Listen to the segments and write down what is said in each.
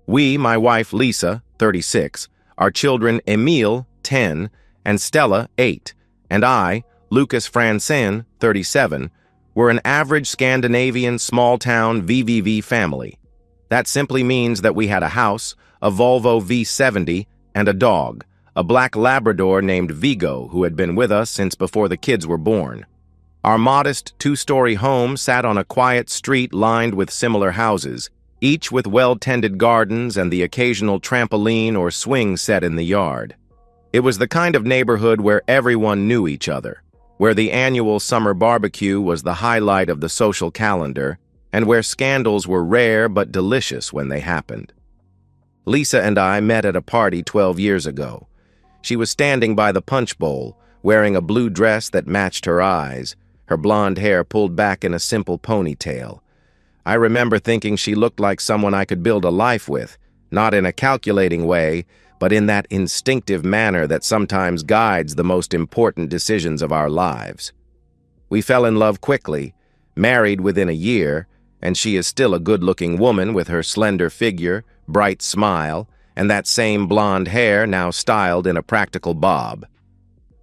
We, my wife Lisa, 36, our children Emile, 10, and Stella, 8, and I, Lucas Francin, 37, were an average Scandinavian small-town VVV family. That simply means that we had a house, a Volvo V70, and a dog, a black Labrador named Vigo who had been with us since before the kids were born. Our modest two-story home sat on a quiet street lined with similar houses, each with well-tended gardens and the occasional trampoline or swing set in the yard. It was the kind of neighborhood where everyone knew each other, where the annual summer barbecue was the highlight of the social calendar, and where scandals were rare but delicious when they happened. Lisa and I met at a party 12 years ago. She was standing by the punch bowl, wearing a blue dress that matched her eyes, her blonde hair pulled back in a simple ponytail. I remember thinking she looked like someone I could build a life with, not in a calculating way, but in that instinctive manner that sometimes guides the most important decisions of our lives. We fell in love quickly, married within a year, and she is still a good-looking woman with her slender figure, bright smile, and that same blonde hair now styled in a practical bob.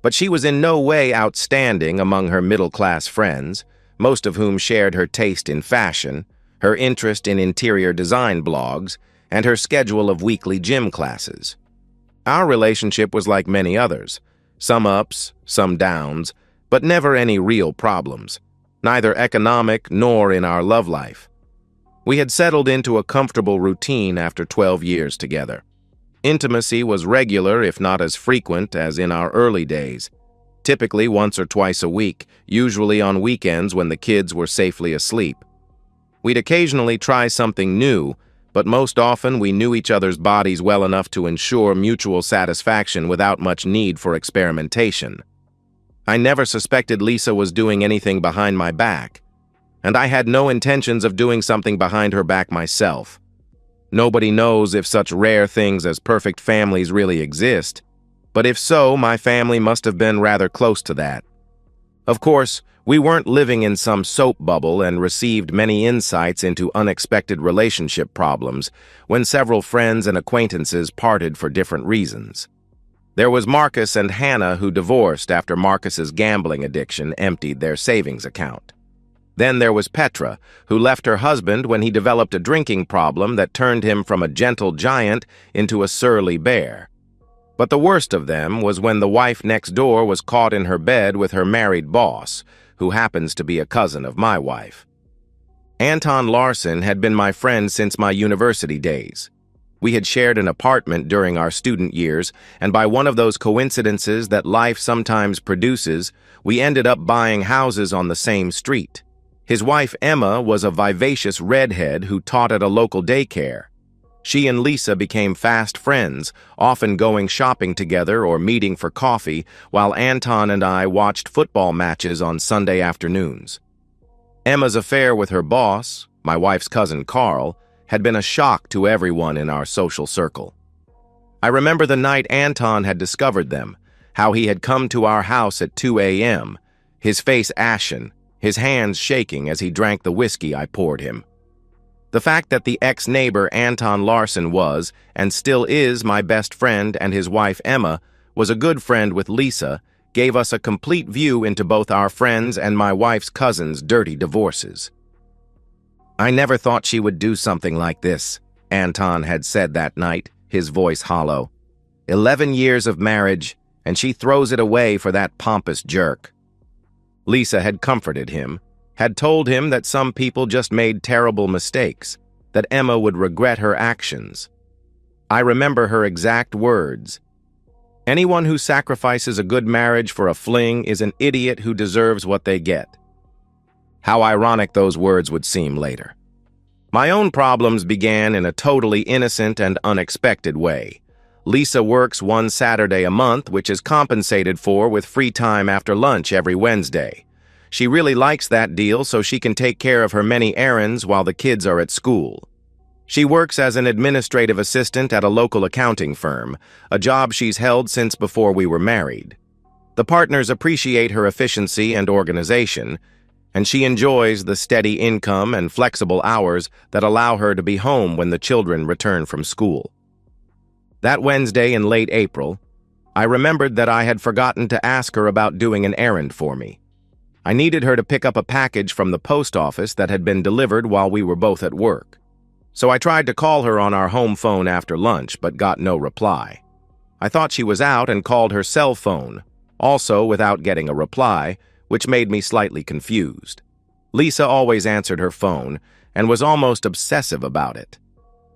But she was in no way outstanding among her middle-class friends, most of whom shared her taste in fashion, her interest in interior design blogs, and her schedule of weekly gym classes. Our relationship was like many others, some ups, some downs, but never any real problems, neither economic nor in our love life. We had settled into a comfortable routine after 12 years together. Intimacy was regular, if not as frequent as in our early days, typically once or twice a week, usually on weekends when the kids were safely asleep. We'd occasionally try something new, but most often we knew each other's bodies well enough to ensure mutual satisfaction without much need for experimentation. I never suspected Lisa was doing anything behind my back, and I had no intentions of doing something behind her back myself. Nobody knows if such rare things as perfect families really exist, but if so, my family must have been rather close to that. Of course, we weren't living in some soap bubble and received many insights into unexpected relationship problems when several friends and acquaintances parted for different reasons. There was Marcus and Hannah, who divorced after Marcus's gambling addiction emptied their savings account. Then there was Petra, who left her husband when he developed a drinking problem that turned him from a gentle giant into a surly bear. But the worst of them was when the wife next door was caught in her bed with her married boss, who happens to be a cousin of my wife. Anton Larson had been my friend since my university days. We had shared an apartment during our student years, and by one of those coincidences that life sometimes produces, we ended up buying houses on the same street. His wife Emma was a vivacious redhead who taught at a local daycare. She and Lisa became fast friends, often going shopping together or meeting for coffee, while Anton and I watched football matches on Sunday afternoons. Emma's affair with her boss, my wife's cousin Carl, had been a shock to everyone in our social circle. I remember the night Anton had discovered them, how he had come to our house at 2 a.m., his face ashen, his hands shaking as he drank the whiskey I poured him. The fact that the ex-neighbor Anton Larson was, and still is, my best friend and his wife Emma, was a good friend with Lisa, gave us a complete view into both our friends and my wife's cousin's dirty divorces. "I never thought she would do something like this," Anton had said that night, his voice hollow. 11 years of marriage, and she throws it away for that pompous jerk. Lisa had comforted him, had told him that some people just made terrible mistakes, that Emma would regret her actions. I remember her exact words. "Anyone who sacrifices a good marriage for a fling is an idiot who deserves what they get." How ironic those words would seem later. My own problems began in a totally innocent and unexpected way. Lisa works one Saturday a month, which is compensated for with free time after lunch every Wednesday. She really likes that deal so she can take care of her many errands while the kids are at school. She works as an administrative assistant at a local accounting firm, a job she's held since before we were married. The partners appreciate her efficiency and organization. and she enjoys the steady income and flexible hours that allow her to be home when the children return from school. That Wednesday in late April, I remembered that I had forgotten to ask her about doing an errand for me. I needed her to pick up a package from the post office that had been delivered while we were both at work. So I tried to call her on our home phone after lunch, but got no reply. I thought she was out and called her cell phone, also without getting a reply, which made me slightly confused. Lisa always answered her phone and was almost obsessive about it.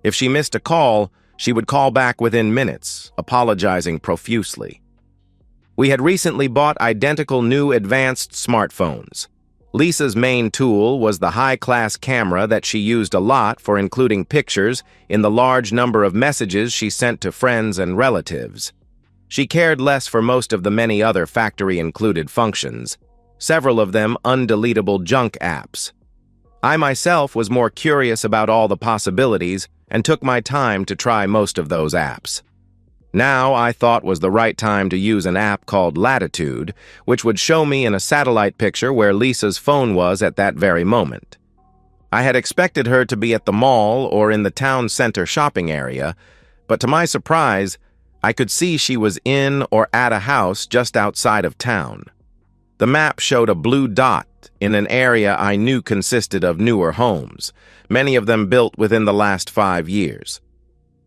If she missed a call, she would call back within minutes, apologizing profusely. We had recently bought identical new advanced smartphones. Lisa's main tool was the high-class camera that she used a lot for including pictures in the large number of messages she sent to friends and relatives. She cared less for most of the many other factory-included functions, several of them undeletable junk apps. I myself was more curious about all the possibilities and took my time to try most of those apps. Now I thought was the right time to use an app called Latitude, which would show me in a satellite picture where Lisa's phone was at that very moment. I had expected her to be at the mall or in the town center shopping area, but to my surprise, I could see she was in or at a house just outside of town. The map showed a blue dot in an area I knew consisted of newer homes, many of them built within the last 5 years.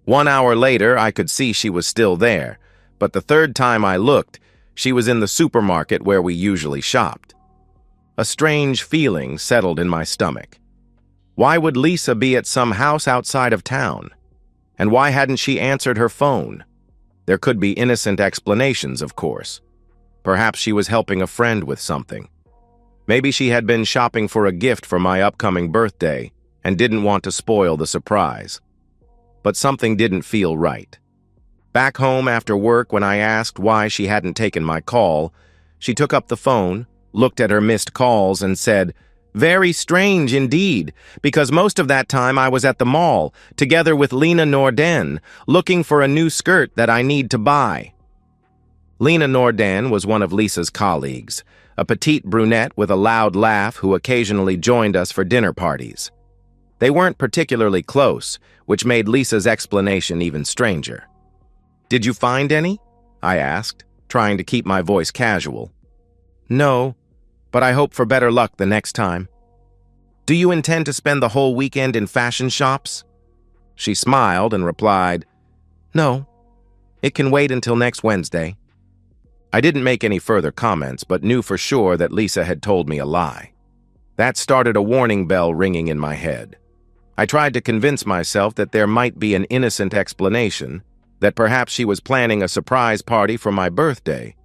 1 hour later, I could see she was still there, but the third time I looked, she was in the supermarket where we usually shopped. A strange feeling settled in my stomach. Why would Lisa be at some house outside of town? And why hadn't she answered her phone? There could be innocent explanations, of course. Perhaps she was helping a friend with something. Maybe she had been shopping for a gift for my upcoming birthday and didn't want to spoil the surprise. But something didn't feel right. Back home after work, when I asked why she hadn't taken my call, she took up the phone, looked at her missed calls, and said, "Very strange indeed, because most of that time I was at the mall, together with Lena Norden, looking for a new skirt that I need to buy." Lena Norden was one of Lisa's colleagues, a petite brunette with a loud laugh who occasionally joined us for dinner parties. They weren't particularly close, which made Lisa's explanation even stranger. "Did you find any?" I asked, trying to keep my voice casual. "No, but I hope for better luck the next time." "Do you intend to spend the whole weekend in fashion shops?" She smiled and replied, "No, it can wait until next Wednesday." I didn't make any further comments, but knew for sure that Lisa had told me a lie. That started a warning bell ringing in my head. I tried to convince myself that there might be an innocent explanation, that perhaps she was planning a surprise party for my birthday,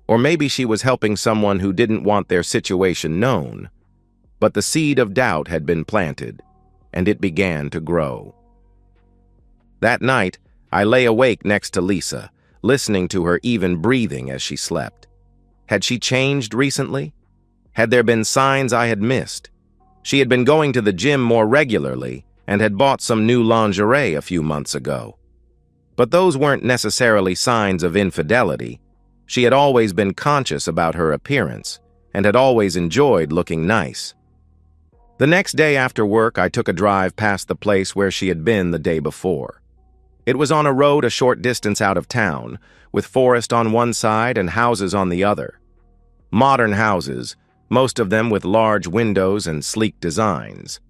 or maybe she was helping someone who didn't want their situation known. But the seed of doubt had been planted, and it began to grow. That night, I lay awake next to Lisa, listening to her even breathing as she slept. Had she changed recently? Had there been signs I had missed? She had been going to the gym more regularly and had bought some new lingerie a few months ago. But those weren't necessarily signs of infidelity. She had always been conscious about her appearance and had always enjoyed looking nice. The next day after work, I took a drive past the place where she had been the day before. It was on a road a short distance out of town, with forest on one side and houses on the other. Modern houses, most of them with large windows and sleek designs.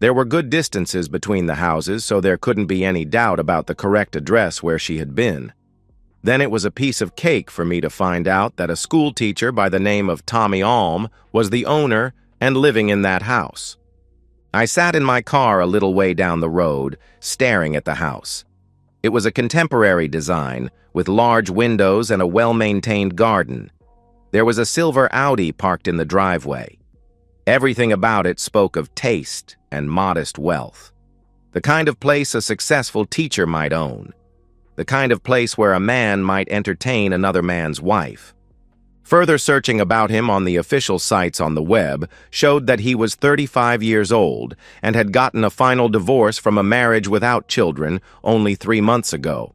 There were good distances between the houses, so there couldn't be any doubt about the correct address where she had been. Then it was a piece of cake for me to find out that a school teacher by the name of Tommy Alm was the owner and living in that house. I sat in my car a little way down the road, staring at the house. It was a contemporary design, with large windows and a well-maintained garden. There was a silver Audi parked in the driveway. Everything about it spoke of taste and modest wealth. The kind of place a successful teacher might own. The kind of place where a man might entertain another man's wife. Further searching about him on the official sites on the web showed that he was 35 years old and had gotten a final divorce from a marriage without children only 3 months ago.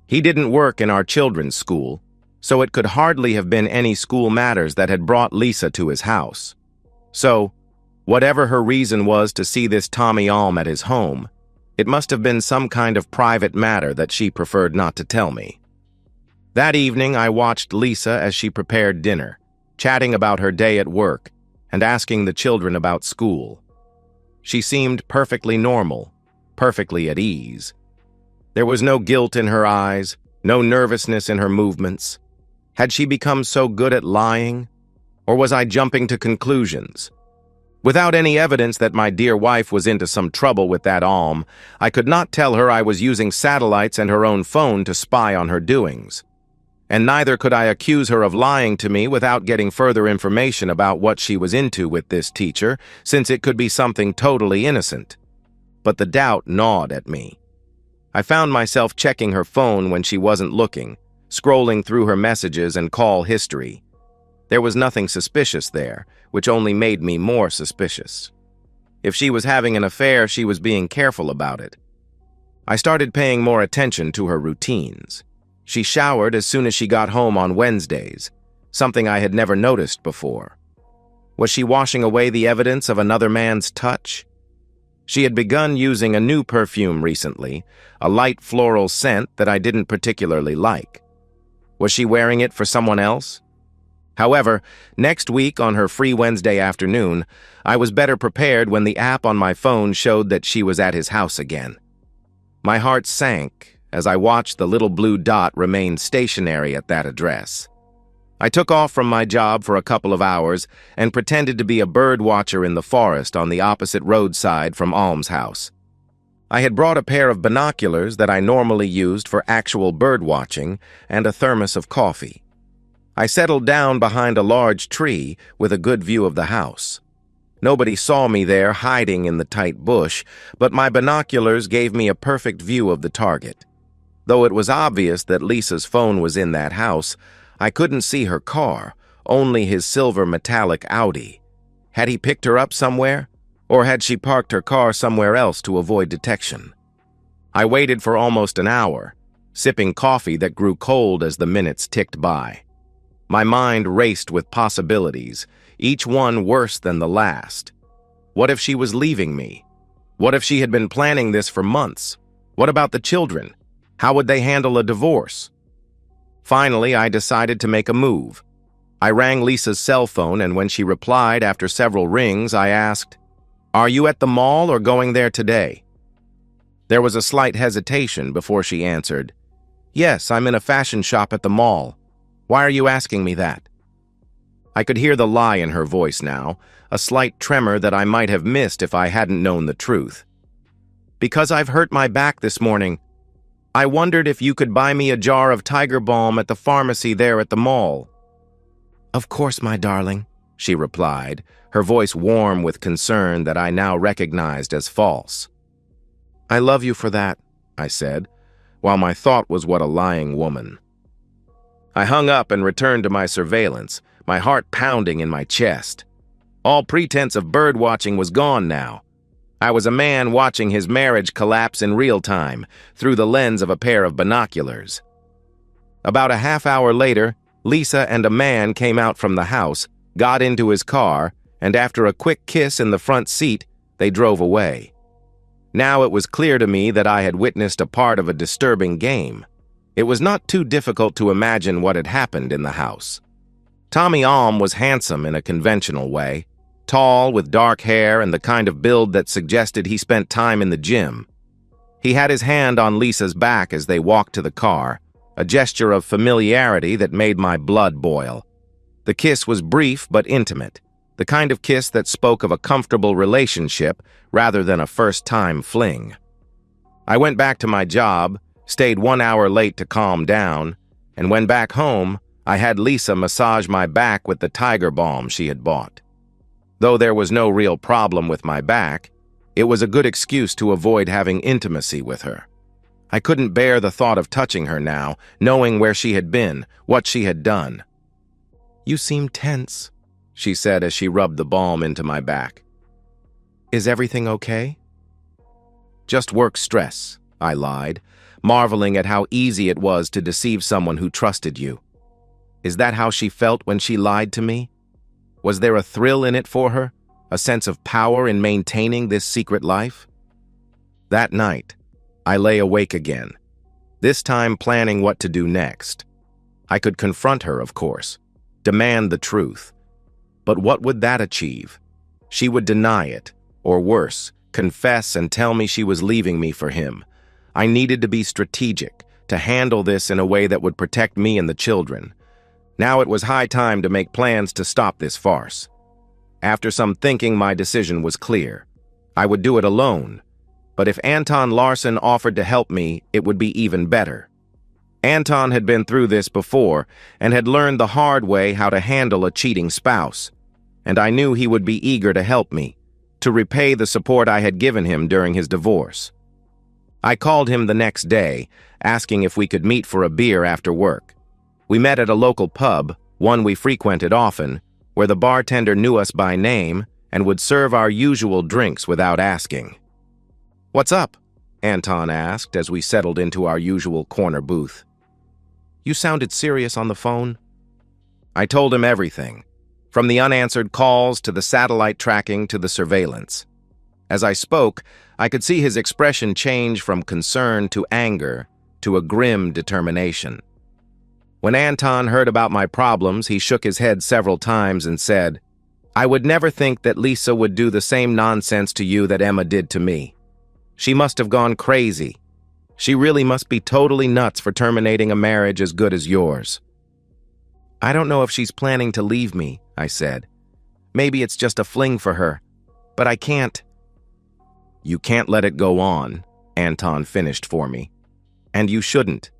He didn't work in our children's school, so it could hardly have been any school matters that had brought Lisa to his house. So, whatever her reason was to see this Tommy Alm at his home, it must have been some kind of private matter that she preferred not to tell me. That evening, I watched Lisa as she prepared dinner, chatting about her day at work and asking the children about school. She seemed perfectly normal, perfectly at ease. There was no guilt in her eyes, no nervousness in her movements. Had she become so good at lying? Or was I jumping to conclusions? Without any evidence that my dear wife was into some trouble with that Alm, I could not tell her I was using satellites and her own phone to spy on her doings. And neither could I accuse her of lying to me without getting further information about what she was into with this teacher, since it could be something totally innocent. But the doubt gnawed at me. I found myself checking her phone when she wasn't looking, scrolling through her messages and call history. There was nothing suspicious there, which only made me more suspicious. If she was having an affair, she was being careful about it. I started paying more attention to her routines. She showered as soon as she got home on Wednesdays, something I had never noticed before. Was she washing away the evidence of another man's touch? She had begun using a new perfume recently, a light floral scent that I didn't particularly like. Was she wearing it for someone else? However, next week on her free Wednesday afternoon, I was better prepared when the app on my phone showed that she was at his house again. My heart sank as I watched the little blue dot remain stationary at that address. I took off from my job for a couple of hours and pretended to be a bird watcher in the forest on the opposite roadside from Alm's house. I had brought a pair of binoculars that I normally used for actual bird watching and a thermos of coffee. I settled down behind a large tree with a good view of the house. Nobody saw me there hiding in the tight bush, but my binoculars gave me a perfect view of the target. Though it was obvious that Lisa's phone was in that house, I couldn't see her car, only his silver metallic Audi. Had he picked her up somewhere? Or had she parked her car somewhere else to avoid detection? I waited for almost an hour, sipping coffee that grew cold as the minutes ticked by. My mind raced with possibilities, each one worse than the last. What if she was leaving me? What if she had been planning this for months? What about the children? How would they handle a divorce? Finally, I decided to make a move. I rang Lisa's cell phone, and when she replied after several rings, I asked, "Are you at the mall or going there today?" There was a slight hesitation before she answered, "Yes, I'm in a fashion shop at the mall. Why are you asking me that?" I could hear the lie in her voice now, a slight tremor that I might have missed if I hadn't known the truth. "Because I've hurt my back this morning. I wondered if you could buy me a jar of Tiger Balm at the pharmacy there at the mall." "Of course, my darling," she replied, her voice warm with concern that I now recognized as false. "I love you for that," I said, while my thought was what a lying woman. I hung up and returned to my surveillance, my heart pounding in my chest. All pretense of bird watching was gone now. I was a man watching his marriage collapse in real time, through the lens of a pair of binoculars. About a half hour later, Lisa and a man came out from the house, got into his car, and after a quick kiss in the front seat, they drove away. Now it was clear to me that I had witnessed a part of a disturbing game. It was not too difficult to imagine what had happened in the house. Tommy Alm was handsome in a conventional way, tall with dark hair and the kind of build that suggested he spent time in the gym. He had his hand on Lisa's back as they walked to the car, a gesture of familiarity that made my blood boil. The kiss was brief but intimate, the kind of kiss that spoke of a comfortable relationship rather than a first-time fling. I went back to my job, stayed 1 hour late to calm down, and when back home, I had Lisa massage my back with the Tiger Balm she had bought. Though there was no real problem with my back, it was a good excuse to avoid having intimacy with her. I couldn't bear the thought of touching her now, knowing where she had been, what she had done. "You seem tense," she said as she rubbed the balm into my back. "Is everything okay?" "Just work stress," I lied, marveling at how easy it was to deceive someone who trusted you. Is that how she felt when she lied to me? Was there a thrill in it for her, a sense of power in maintaining this secret life? That night, I lay awake again, this time planning what to do next. I could confront her, of course, demand the truth. But what would that achieve? She would deny it, or worse, confess and tell me she was leaving me for him. I needed to be strategic, to handle this in a way that would protect me and the children. Now it was high time to make plans to stop this farce. After some thinking, my decision was clear. I would do it alone, but if Anton Larson offered to help me, it would be even better. Anton had been through this before and had learned the hard way how to handle a cheating spouse, and I knew he would be eager to help me, to repay the support I had given him during his divorce. I called him the next day, asking if we could meet for a beer after work. We met at a local pub, one we frequented often, where the bartender knew us by name and would serve our usual drinks without asking. "What's up?" Anton asked as we settled into our usual corner booth. "You sounded serious on the phone." I told him everything, from the unanswered calls to the satellite tracking to the surveillance. As I spoke, I could see his expression change from concern to anger to a grim determination. When Anton heard about my problems, he shook his head several times and said, "I would never think that Lisa would do the same nonsense to you that Emma did to me. She must have gone crazy. She really must be totally nuts for terminating a marriage as good as yours." "I don't know if she's planning to leave me," I said. "Maybe it's just a fling for her, but I can't." "You can't let it go on," Anton finished for me. "And you shouldn't.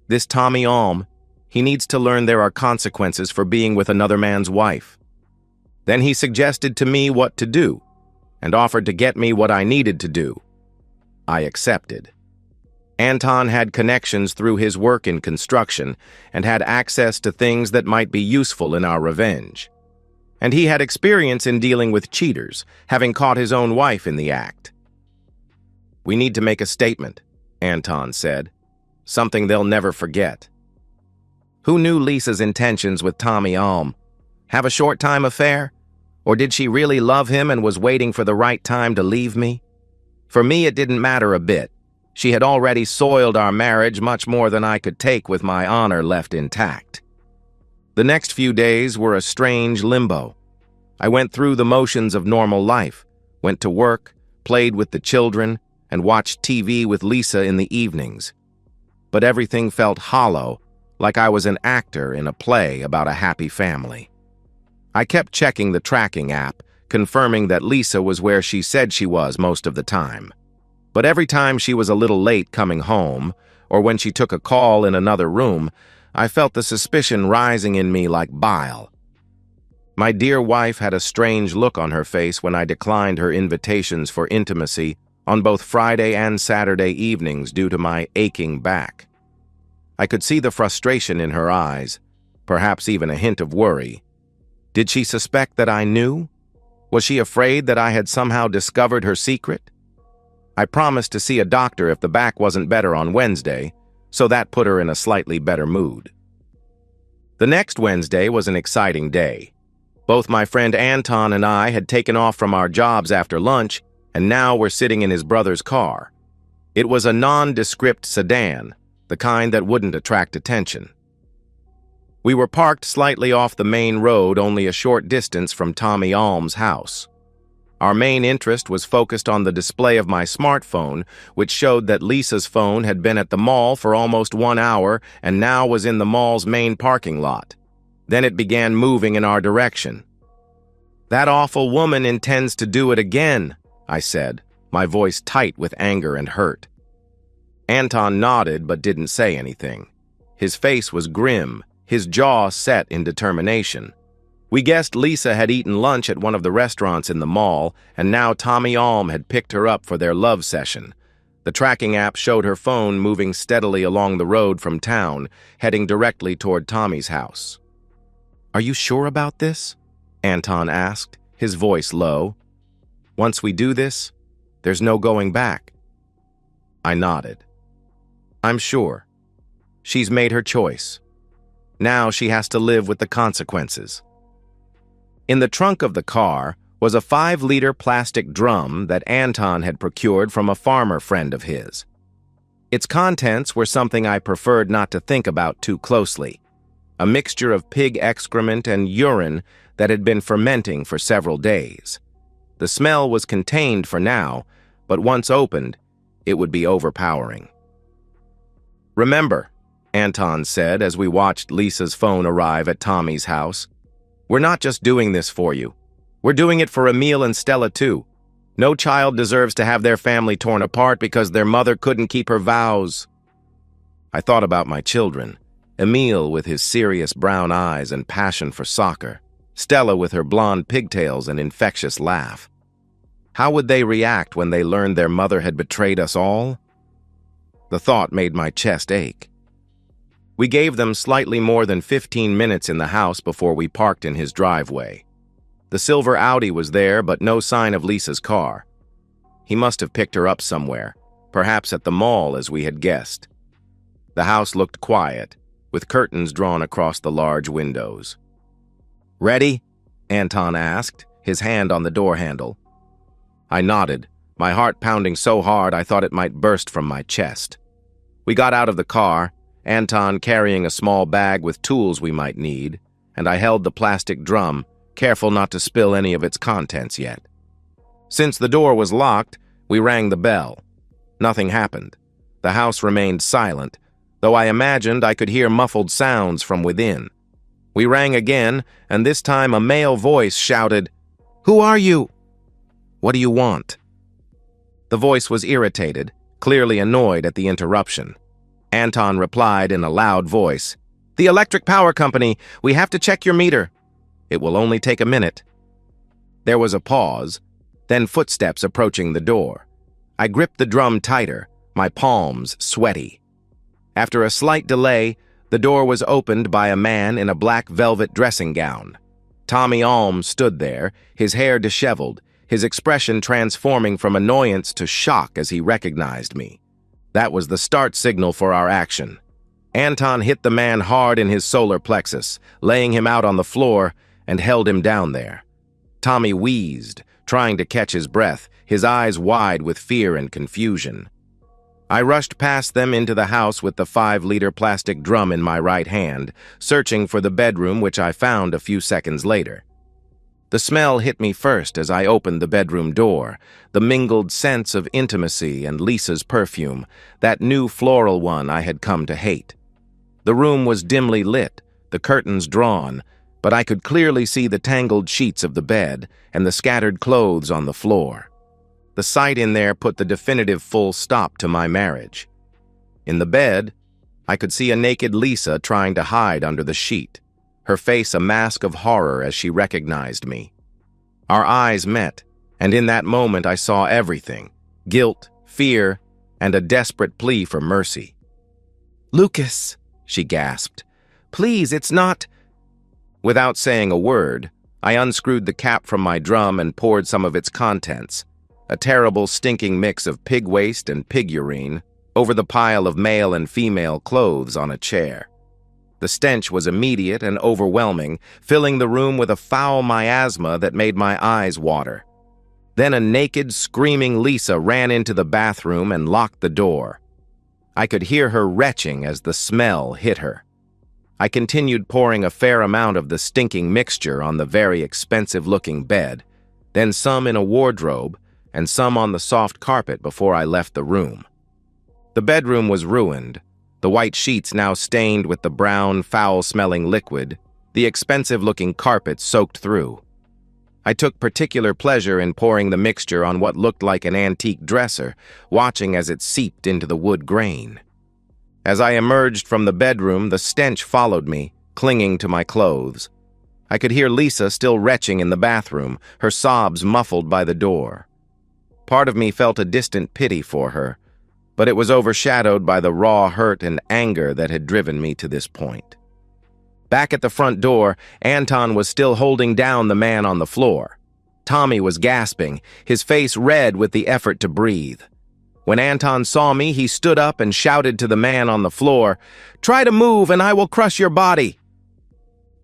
This Tommy Alm, he needs to learn there are consequences for being with another man's wife." Then he suggested to me what to do, and offered to get me what I needed to do. I accepted. Anton had connections through his work in construction and had access to things that might be useful in our revenge. And he had experience in dealing with cheaters, having caught his own wife in the act. "We need to make a statement," Anton said. "Something they'll never forget." Who knew Lisa's intentions with Tommy Alm? Have a short-time affair? Or did she really love him and was waiting for the right time to leave me? For me, it didn't matter a bit. She had already soiled our marriage much more than I could take with my honor left intact. The next few days were a strange limbo. I went through the motions of normal life, went to work, played with the children, and watched TV with Lisa in the evenings. But everything felt hollow, like I was an actor in a play about a happy family. I kept checking the tracking app, confirming that Lisa was where she said she was most of the time. But every time she was a little late coming home, or when she took a call in another room, I felt the suspicion rising in me like bile. My dear wife had a strange look on her face when I declined her invitations for intimacy on both Friday and Saturday evenings due to my aching back. I could see the frustration in her eyes, perhaps even a hint of worry. Did she suspect that I knew? Was she afraid that I had somehow discovered her secret? I promised to see a doctor if the back wasn't better on Wednesday, so that put her in a slightly better mood. The next Wednesday was an exciting day. Both my friend Anton and I had taken off from our jobs after lunch, and now were sitting in his brother's car. It was a nondescript sedan, the kind that wouldn't attract attention. We were parked slightly off the main road, only a short distance from Tommy Alm's house. Our main interest was focused on the display of my smartphone, which showed that Lisa's phone had been at the mall for almost 1 hour and now was in the mall's main parking lot. Then it began moving in our direction. "That awful woman intends to do it again," I said, my voice tight with anger and hurt. Anton nodded but didn't say anything. His face was grim, his jaw set in determination. We guessed Lisa had eaten lunch at one of the restaurants in the mall, and now Tommy Alm had picked her up for their love session. The tracking app showed her phone moving steadily along the road from town, heading directly toward Tommy's house. "Are you sure about this?" Anton asked, his voice low. "Once we do this, there's no going back." I nodded. "I'm sure. She's made her choice. Now she has to live with the consequences." In the trunk of the car, was a 5-liter plastic drum that Anton had procured from a farmer friend of his. Its contents were something I preferred not to think about too closely, a mixture of pig excrement and urine that had been fermenting for several days. The smell was contained for now, but once opened, it would be overpowering. "Remember," Anton said as we watched Lisa's phone arrive at Tommy's house, "we're not just doing this for you. We're doing it for Emil and Stella too. No child deserves to have their family torn apart because their mother couldn't keep her vows." I thought about my children, Emil with his serious brown eyes and passion for soccer, Stella with her blonde pigtails and infectious laugh. How would they react when they learned their mother had betrayed us all? The thought made my chest ache. We gave them slightly more than 15 minutes in the house before we parked in his driveway. The silver Audi was there, but no sign of Lisa's car. He must have picked her up somewhere, perhaps at the mall as we had guessed. The house looked quiet, with curtains drawn across the large windows. "Ready?" Anton asked, his hand on the door handle. I nodded, my heart pounding so hard I thought it might burst from my chest. We got out of the car, Anton carrying a small bag with tools we might need, and I held the plastic drum, careful not to spill any of its contents yet. Since the door was locked, we rang the bell. Nothing happened. The house remained silent, though I imagined I could hear muffled sounds from within. We rang again, and this time a male voice shouted, "Who are you?" "What do you want?" The voice was irritated, clearly annoyed at the interruption. Anton replied in a loud voice, "The electric power company. We have to check your meter. It will only take a minute." There was a pause, then footsteps approaching the door. I gripped the drum tighter, my palms sweaty. After a slight delay, the door was opened by a man in a black velvet dressing gown. Tommy Alm stood there, his hair disheveled, his expression transforming from annoyance to shock as he recognized me. That was the start signal for our action. Anton hit the man hard in his solar plexus, laying him out on the floor, and held him down there. Tommy wheezed, trying to catch his breath, his eyes wide with fear and confusion. I rushed past them into the house with the 5-liter plastic drum in my right hand, searching for the bedroom, which I found a few seconds later. The smell hit me first as I opened the bedroom door, the mingled sense of intimacy and Lisa's perfume, that new floral one I had come to hate. The room was dimly lit, the curtains drawn, but I could clearly see the tangled sheets of the bed and the scattered clothes on the floor. The sight in there put the definitive full stop to my marriage. In the bed, I could see a naked Lisa trying to hide under the sheet, her face a mask of horror as she recognized me. Our eyes met, and in that moment I saw everything: guilt, fear, and a desperate plea for mercy. "Lucas," she gasped, "please, it's not—" Without saying a word, I unscrewed the cap from my drum and poured some of its contents, a terrible stinking mix of pig waste and pig urine, over the pile of male and female clothes on a chair. The stench was immediate and overwhelming, filling the room with a foul miasma that made my eyes water. Then a naked, screaming Lisa ran into the bathroom and locked the door. I could hear her retching as the smell hit her. I continued pouring a fair amount of the stinking mixture on the very expensive-looking bed, then some in a wardrobe, and some on the soft carpet before I left the room. The bedroom was ruined, the white sheets now stained with the brown, foul-smelling liquid, the expensive-looking carpet soaked through. I took particular pleasure in pouring the mixture on what looked like an antique dresser, watching as it seeped into the wood grain. As I emerged from the bedroom, the stench followed me, clinging to my clothes. I could hear Lisa still retching in the bathroom, her sobs muffled by the door. Part of me felt a distant pity for her, but it was overshadowed by the raw hurt and anger that had driven me to this point. Back at the front door, Anton was still holding down the man on the floor. Tommy was gasping, his face red with the effort to breathe. When Anton saw me, he stood up and shouted to the man on the floor, "Try to move and I will crush your body."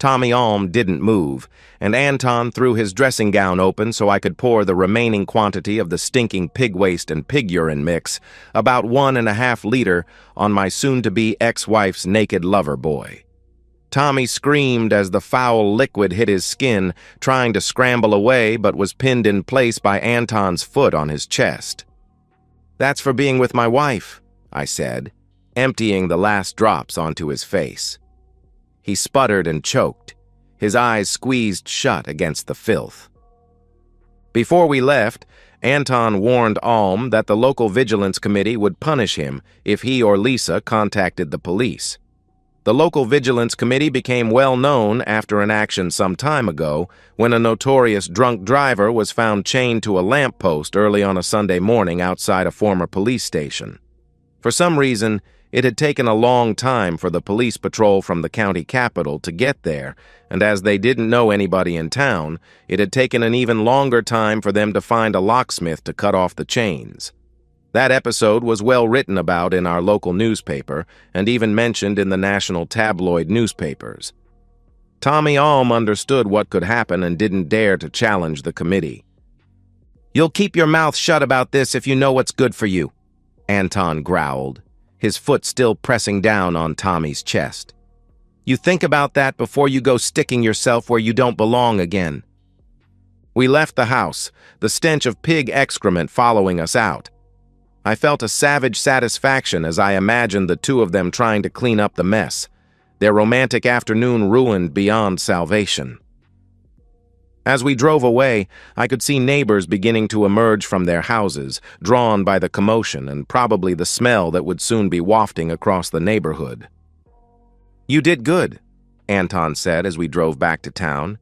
Tommy Alm didn't move, and Anton threw his dressing gown open so I could pour the remaining quantity of the stinking pig waste and pig urine mix, about 1.5 liters, on my soon-to-be ex-wife's naked lover boy. Tommy screamed as the foul liquid hit his skin, trying to scramble away but was pinned in place by Anton's foot on his chest. "That's for being with my wife," I said, emptying the last drops onto his face. He sputtered and choked, his eyes squeezed shut against the filth. Before we left, Anton warned Alm that the local vigilance committee would punish him if he or Lisa contacted the police. The local vigilance committee became well known after an action some time ago when a notorious drunk driver was found chained to a lamppost early on a Sunday morning outside a former police station. For some reason, it had taken a long time for the police patrol from the county capital to get there, and as they didn't know anybody in town, it had taken an even longer time for them to find a locksmith to cut off the chains. That episode was well written about in our local newspaper and even mentioned in the national tabloid newspapers. Tommy Alm understood what could happen and didn't dare to challenge the committee. "You'll keep your mouth shut about this if you know what's good for you," Anton growled, his foot still pressing down on Tommy's chest. "You think about that before you go sticking yourself where you don't belong again." We left the house, the stench of pig excrement following us out. I felt a savage satisfaction as I imagined the two of them trying to clean up the mess, their romantic afternoon ruined beyond salvation. As we drove away, I could see neighbors beginning to emerge from their houses, drawn by the commotion and probably the smell that would soon be wafting across the neighborhood. "You did good," Anton said as we drove back to town.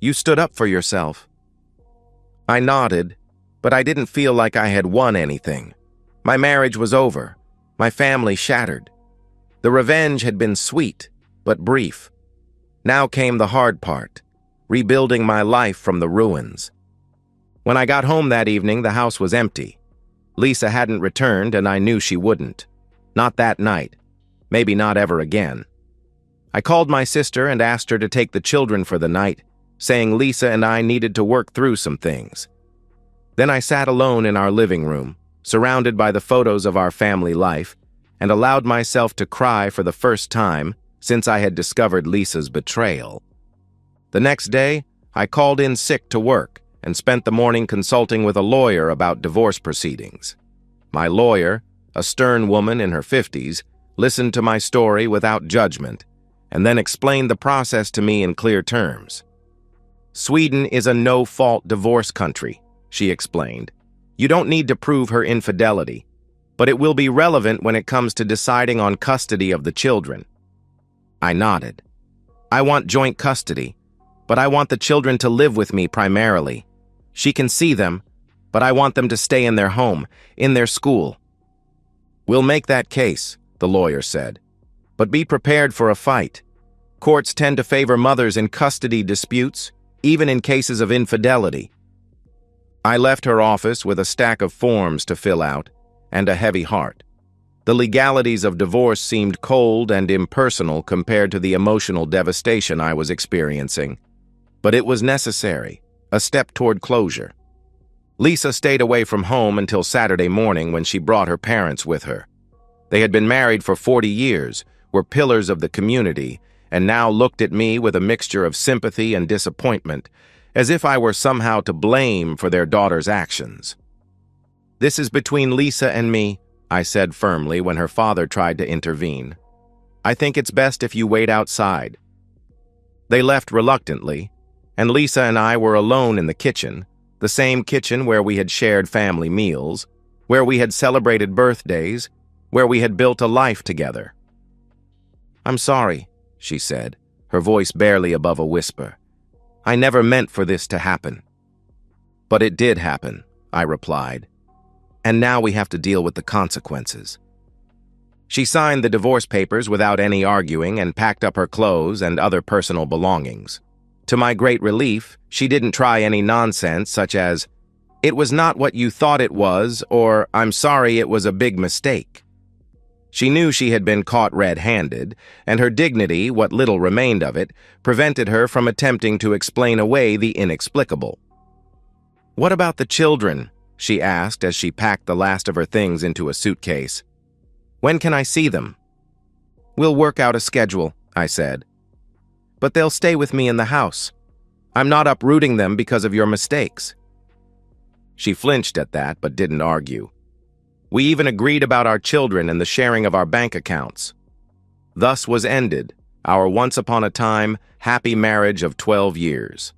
"You stood up for yourself." I nodded, but I didn't feel like I had won anything. My marriage was over, my family shattered. The revenge had been sweet, but brief. Now came the hard part, rebuilding my life from the ruins. When I got home that evening, the house was empty. Lisa hadn't returned, and I knew she wouldn't. Not that night. Maybe not ever again. I called my sister and asked her to take the children for the night, saying Lisa and I needed to work through some things. Then I sat alone in our living room, surrounded by the photos of our family life, and allowed myself to cry for the first time since I had discovered Lisa's betrayal. The next day, I called in sick to work and spent the morning consulting with a lawyer about divorce proceedings. My lawyer, a stern woman in her 50s, listened to my story without judgment and then explained the process to me in clear terms. "Sweden is a no-fault divorce country," she explained. "You don't need to prove her infidelity, but it will be relevant when it comes to deciding on custody of the children." I nodded. "I want joint custody, but I want the children to live with me primarily. She can see them, but I want them to stay in their home, in their school." "We'll make that case," the lawyer said. "But be prepared for a fight. Courts tend to favor mothers in custody disputes, even in cases of infidelity." I left her office with a stack of forms to fill out and a heavy heart. The legalities of divorce seemed cold and impersonal compared to the emotional devastation I was experiencing. But it was necessary, a step toward closure. Lisa stayed away from home until Saturday morning when she brought her parents with her. They had been married for 40 years, were pillars of the community, and now looked at me with a mixture of sympathy and disappointment, as if I were somehow to blame for their daughter's actions. "This is between Lisa and me," I said firmly when her father tried to intervene. "I think it's best if you wait outside." They left reluctantly, and Lisa and I were alone in the kitchen, the same kitchen where we had shared family meals, where we had celebrated birthdays, where we had built a life together. "I'm sorry," she said, her voice barely above a whisper. "I never meant for this to happen." "But it did happen," I replied. "And now we have to deal with the consequences." She signed the divorce papers without any arguing and packed up her clothes and other personal belongings. To my great relief, she didn't try any nonsense such as, "It was not what you thought it was," or "I'm sorry, it was a big mistake." She knew she had been caught red-handed, and her dignity, what little remained of it, prevented her from attempting to explain away the inexplicable. "What about the children?" she asked as she packed the last of her things into a suitcase. "When can I see them?" "We'll work out a schedule," I said. "But they'll stay with me in the house. I'm not uprooting them because of your mistakes." She flinched at that, but didn't argue. We even agreed about our children and the sharing of our bank accounts. Thus was ended our once-upon-a-time happy marriage of 12 years.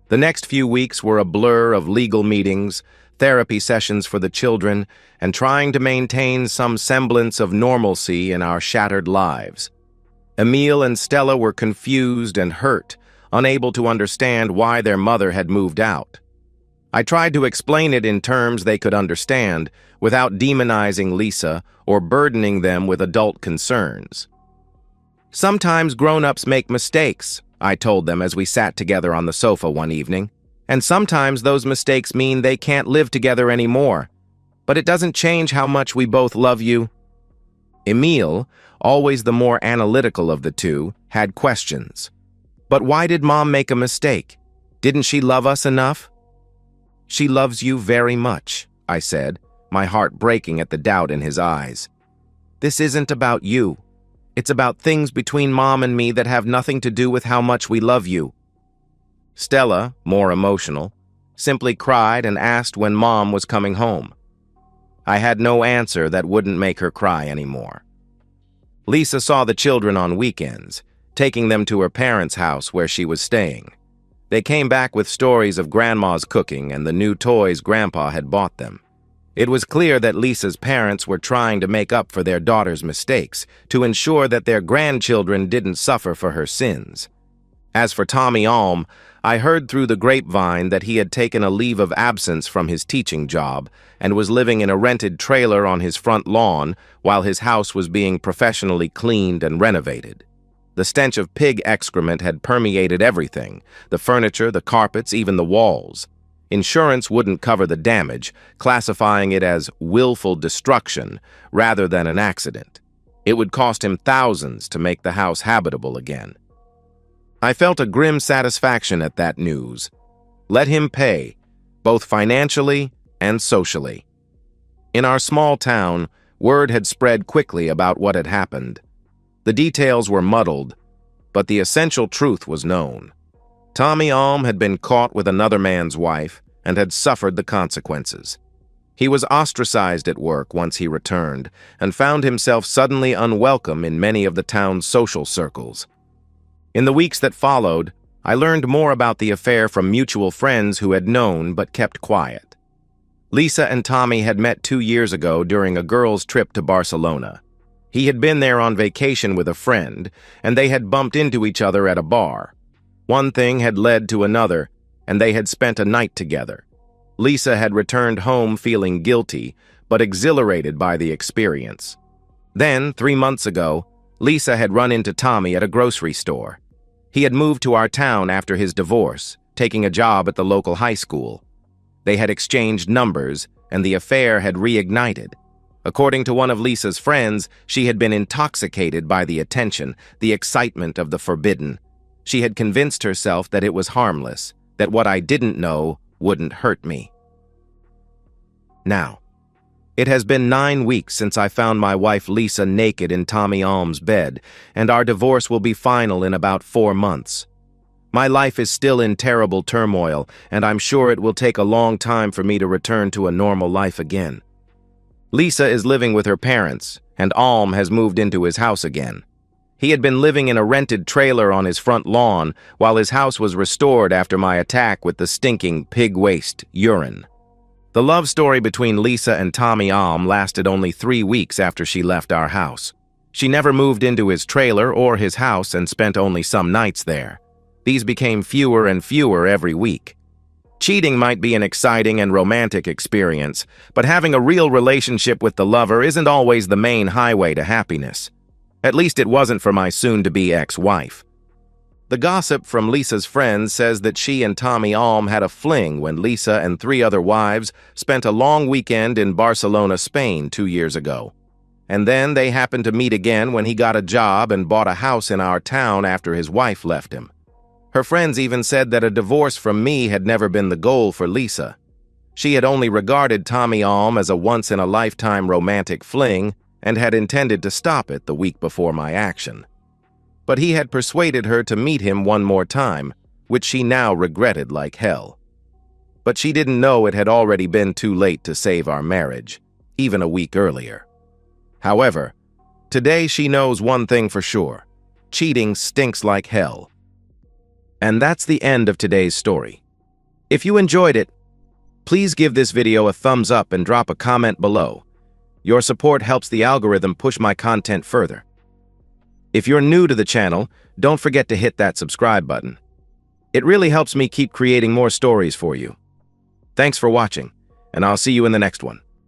The next few weeks were a blur of legal meetings, therapy sessions for the children, and trying to maintain some semblance of normalcy in our shattered lives. Emile and Stella were confused and hurt, unable to understand why their mother had moved out. I tried to explain it in terms they could understand without demonizing Lisa or burdening them with adult concerns. "Sometimes grown-ups make mistakes," I told them as we sat together on the sofa one evening, "and sometimes those mistakes mean they can't live together anymore. But it doesn't change how much we both love you." Emile, always the more analytical of the two, had questions. "But why did Mom make a mistake? Didn't she love us enough?" "She loves you very much," I said, my heart breaking at the doubt in his eyes. "This isn't about you. It's about things between Mom and me that have nothing to do with how much we love you." Stella, more emotional, simply cried and asked when Mom was coming home. I had no answer that wouldn't make her cry anymore. Lisa saw the children on weekends, taking them to her parents' house where she was staying. They came back with stories of Grandma's cooking and the new toys Grandpa had bought them. It was clear that Lisa's parents were trying to make up for their daughter's mistakes, to ensure that their grandchildren didn't suffer for her sins. As for Tommy Alm, I heard through the grapevine that he had taken a leave of absence from his teaching job and was living in a rented trailer on his front lawn while his house was being professionally cleaned and renovated. The stench of pig excrement had permeated everything, the furniture, the carpets, even the walls. Insurance wouldn't cover the damage, classifying it as willful destruction rather than an accident. It would cost him thousands to make the house habitable again. I felt a grim satisfaction at that news. Let him pay, both financially and socially. In our small town, word had spread quickly about what had happened. The details were muddled, but the essential truth was known. Tommy Alm had been caught with another man's wife and had suffered the consequences. He was ostracized at work once he returned and found himself suddenly unwelcome in many of the town's social circles. In the weeks that followed, I learned more about the affair from mutual friends who had known but kept quiet. Lisa and Tommy had met 2 years ago during a girls' trip to Barcelona. He had been there on vacation with a friend, and they had bumped into each other at a bar. One thing had led to another, and they had spent a night together. Lisa had returned home feeling guilty, but exhilarated by the experience. Then, 3 months ago, Lisa had run into Tommy at a grocery store. He had moved to our town after his divorce, taking a job at the local high school. They had exchanged numbers, and the affair had reignited. According to one of Lisa's friends, she had been intoxicated by the attention, the excitement of the forbidden. She had convinced herself that it was harmless, that what I didn't know wouldn't hurt me. Now, it has been 9 weeks since I found my wife Lisa naked in Tommy Alm's bed, and our divorce will be final in about 4 months. My life is still in terrible turmoil, and I'm sure it will take a long time for me to return to a normal life again. Lisa is living with her parents, and Alm has moved into his house again. He had been living in a rented trailer on his front lawn while his house was restored after my attack with the stinking pig waste urine. The love story between Lisa and Tommy Alm lasted only 3 weeks after she left our house. She never moved into his trailer or his house and spent only some nights there. These became fewer and fewer every week. Cheating might be an exciting and romantic experience, but having a real relationship with the lover isn't always the main highway to happiness. At least it wasn't for my soon-to-be ex-wife. The gossip from Lisa's friends says that she and Tommy Alm had a fling when Lisa and 3 other wives spent a long weekend in Barcelona, Spain 2 years ago. and then they happened to meet again when he got a job and bought a house in our town after his wife left him. Her friends even said that a divorce from me had never been the goal for Lisa. She had only regarded Tommy Alm as a once-in-a-lifetime romantic fling and had intended to stop it the week before my action. But he had persuaded her to meet him one more time, which she now regretted like hell. But she didn't know it had already been too late to save our marriage, even a week earlier. However, today she knows one thing for sure: cheating stinks like hell. And that's the end of today's story. If you enjoyed it, please give this video a thumbs up and drop a comment below. Your support helps the algorithm push my content further. If you're new to the channel, don't forget to hit that subscribe button. It really helps me keep creating more stories for you. Thanks for watching, and I'll see you in the next one.